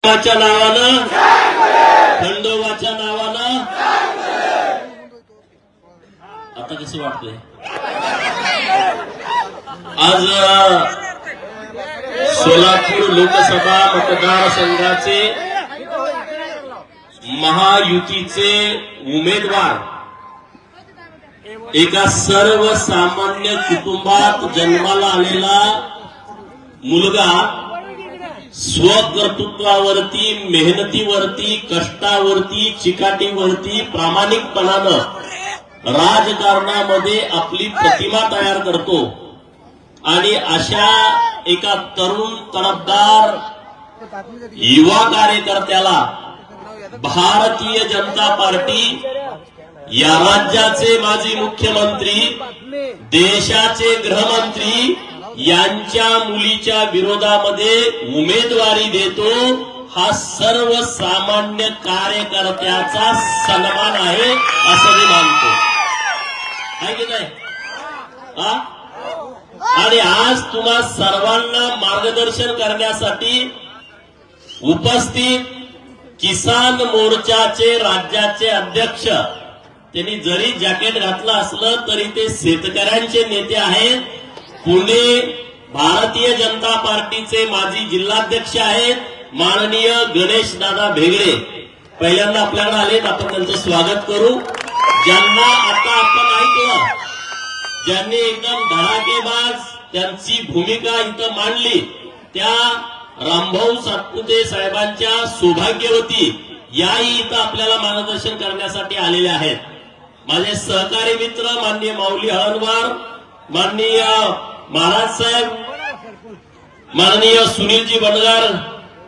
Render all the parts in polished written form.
खंडोबाच्या नावानं खंडोबाच्या नावानं आता कसं वाटतंय आज सोलापूर लोकसभा मतदारसंघाचे महायुतीचे उमेदवार एका सर्वसामान्य कुटुंबात जन्माला आलेला मुलगा स्वकर्तृत्वावरती मेहनतीवरती कष्टावरती चिकाटीवरती प्रामाणिकपणानं राजकारणामध्ये आपली प्रतिमा तयार करतो आणि अशा एका तरुण तडफदार युवा कार्यकर्त्याला भारतीय जनता पार्टी या राज्याचे माजी मुख्यमंत्री देशाचे गृहमंत्री यांच्या मुलीच्या विरोधामध्ये उमेदवारी देतो हा सर्वसामान्य कार्यकर्त्याचा सन्मान आहे असं मी मानतो आहे की नाही आणि आज तुम्हा सर्वांना मार्गदर्शन करण्यासाठी उपस्थित किसान मोर्चाचे राज्याचे अध्यक्ष त्यांनी जरी जॅकेट घातलं असलं तरी ते शेतकऱ्यांचे नेते आहेत पुणे भारतीय जनता पार्टीचे माजी जिल्हाध्यक्ष आहेत माननीय गणेश दादा भेगडे पहिल्यांदा आपल्याकडे आलेत आपण त्यांचं स्वागत करू ज्यांना आता आपण ऐकलं ज्यांनी एकदम धडाकेबाज त्यांची भूमिका इथं मांडली त्या रामभाऊ सातपुते साहेबांच्या सौभाग्यवती याही इथं आपल्याला मार्गदर्शन करण्यासाठी आलेल्या आहेत माझे सहकारी मित्र माननीय माऊली हळणवार माननीय महाराज साहेब माननीय सुनीलजी बनगार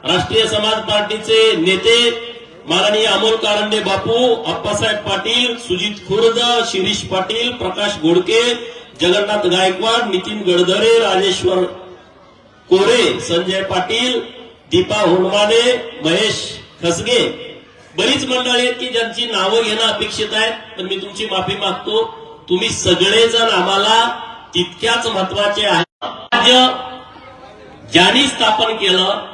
राष्ट्रीय समाज पार्टीचे नेते माननीय अमोल कारंडे बापू अप्पासाहेब पाटील सुजित खुर्द शिरीष पाटील प्रकाश गोडके जगन्नाथ गायकवाड नितीन गडधरे राजेश्वर कोरे संजय पाटील दीपा होनमाने महेश खसगे बरीच मंडळी आहेत की ज्यांची नावं घेणं अपेक्षित आहे पण मी तुमची माफी मागतो तुम्ही सगळेजण आम्हाला तितक्याच महत्वाचे आहे राज्य ज्यांनी स्थापन केलं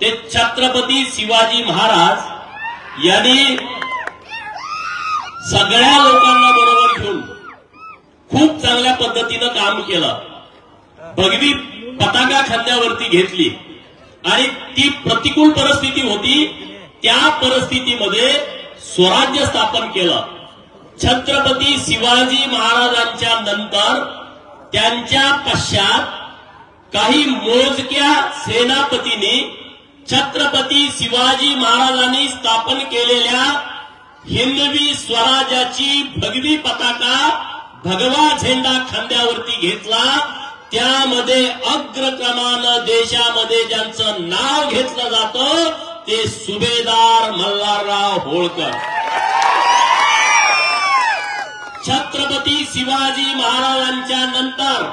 ते छत्रपती शिवाजी महाराज यांनी सगळ्या लोकांना बरोबर घेऊन खूप चांगल्या पद्धतीनं काम केलं भगवी पताका खांद्यावरती घेतली आणि ती प्रतिकूल परिस्थिती होती त्या परिस्थितीमध्ये स्वराज्य स्थापन केलं छत्रपती शिवाजी महाराजांच्या नंतर त्यांच्या पश्चात काही मोजक्या सेनापतींनी छत्रपती शिवाजी महाराजांनी स्थापन केलेल्या हिंदवी स्वराज्याची भगवी पताका भगवा झेंडा खांद्यावरती घेतला त्यामध्ये अग्रक्रमानं देशामध्ये ज्यांचं नाव घेतलं जातं ते सुभेदार मल्हारराव होळकर छत्रपती शिवाजी महाराजांच्या नंतर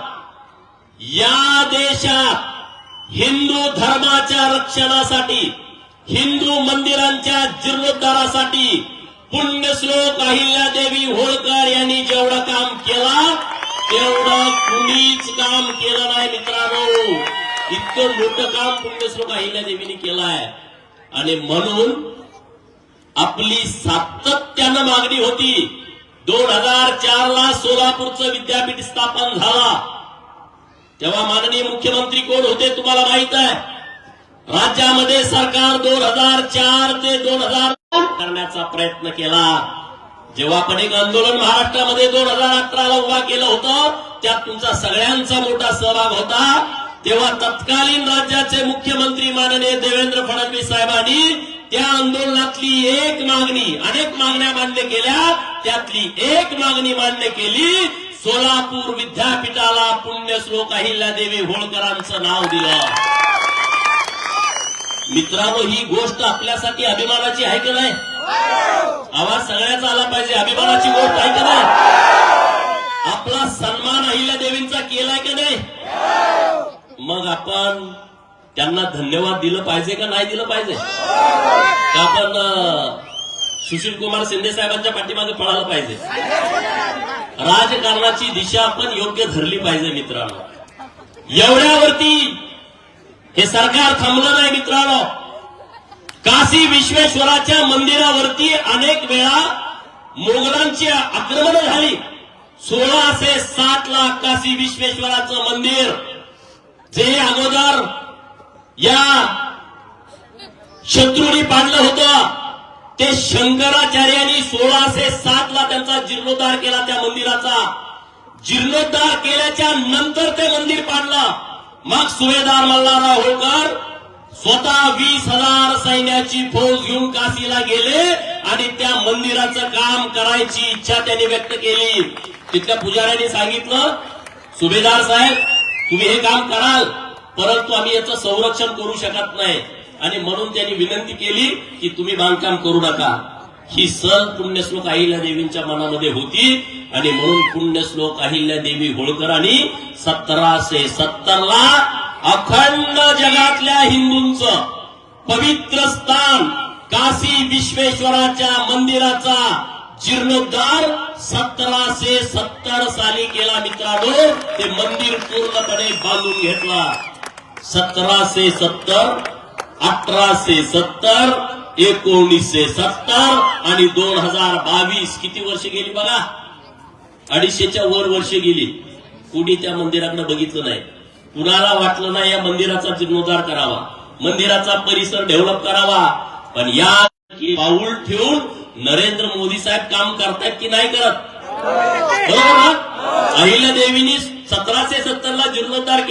या देशात हिंदू धर्माच्या रक्षणासाठी हिंदू मंदिरांच्या जीर्णोद्धारासाठी पुण्यश्लोक अहिल्यादेवी होळकर यांनी जेवढं काम केलं तेवढं कुणीच काम केलं नाही मित्रांनो इतकं मोठं काम पुण्यश्लोक अहिल्यादेवींनी केलं आहे आणि म्हणून आपली सातत्यानं मागणी होती 2004 ला सोलापूरचं विद्यापीठ स्थापन झाला तेव्हा माननीय मुख्यमंत्री कोण होते तुम्हाला माहित आहे राज्यामध्ये सरकार 2004 ते 2000 करण्याचा प्रयत्न केला जेव्हा आपण एक आंदोलन महाराष्ट्रामध्ये 2018 ला उभा केलं होतं त्यात तुमचा सगळ्यांचा मोठा सहभाग होता तेव्हा तत्कालीन राज्याचे मुख्यमंत्री माननीय देवेंद्र फडणवीस साहेबांनी त्या आंदोलनातली एक मागणी अनेक मागण्या मान्य केल्या त्यातली एक मागणी मान्य केली सोलापूर विद्यापीठाला पुण्यश्लोक अहिल्यादेवी होळकरांचं नाव दिलं मित्रांनो ही गोष्ट आपल्यासाठी अभिमानाची आहे की नाही आवाज सगळ्याचा आला पाहिजे अभिमानाची गोष्ट आहे की नाही आपला सन्मान अहिल्यादेवींचा केलाय की नाही मग आपण त्यांना धन्यवाद दिलं पाहिजे का नाही दिलं पाहिजे का आपण सुशील कुमार शिंदे साहेबांच्या पाठीमागे पळायला पाहिजे राजकारणाची दिशा आपण योग्य धरली पाहिजे मित्रांनो एवढ्यावरती हे सरकार थांबलं नाही मित्रांनो काशी विश्वेश्वराच्या मंदिरावरती अनेक वेळा मोगलांची आक्रमण झाली. 1607 ला काशी विश्वेश्वराचं मंदिर जे अगोदर या शत्रूंनी पाडलं होतं, ते शंकराचार्यांनी 1607 ला त्यांचा जीर्णोद्धार केला. त्या मंदिराचा जीर्णोद्धार केल्याच्या नंतर ते मंदिर पाडलं. मग सुभेदार मल्हारराव होळकर स्वतः 20,000 सैन्याची फौज घेऊन काशीला गेले आणि त्या मंदिराचं काम करायची इच्छा त्यांनी व्यक्त केली. तिथल्या पुजाऱ्यांनी सांगितलं, सुभेदार साहेब तुम्ही हे काम कराल, परंतु आम्ही याचं संरक्षण करू शकत नाही, आणि म्हणून त्यांनी विनंती केली की तुम्ही बांधकाम करू नका. ही सल पुण्यश्लोक अहिल्यादेवींच्या मनामध्ये होती आणि म्हणून पुण्यश्लोक अहिल्यादेवी होळकरांनी 1770 ला अखंड जगातल्या हिंदूंचं पवित्र स्थान काशी विश्वेश्वराच्या मंदिराचा जीर्णोद्धार 1770 साली केला. मित्रांनो, ते मंदिर पूर्णपणे बांधून घेतला. 1770, 1870, 1970 आणि 2022 किती वर्ष गेली बघा. 250च्या वर वर्ष गेली. कुणी त्या मंदिराकडे बघितलं नाही. कुणाला वाटलं नाही या मंदिराचा जीर्णोद्धार करावा, मंदिराचा परिसर डेव्हलप करावा. पण या पाऊल ठेवून नरेंद्र मोदी साहेब काम करतायत की नाही करत? बरोबर ना? अहिल्यादेवींनी 1770 ला जीर्णोद्धार केला.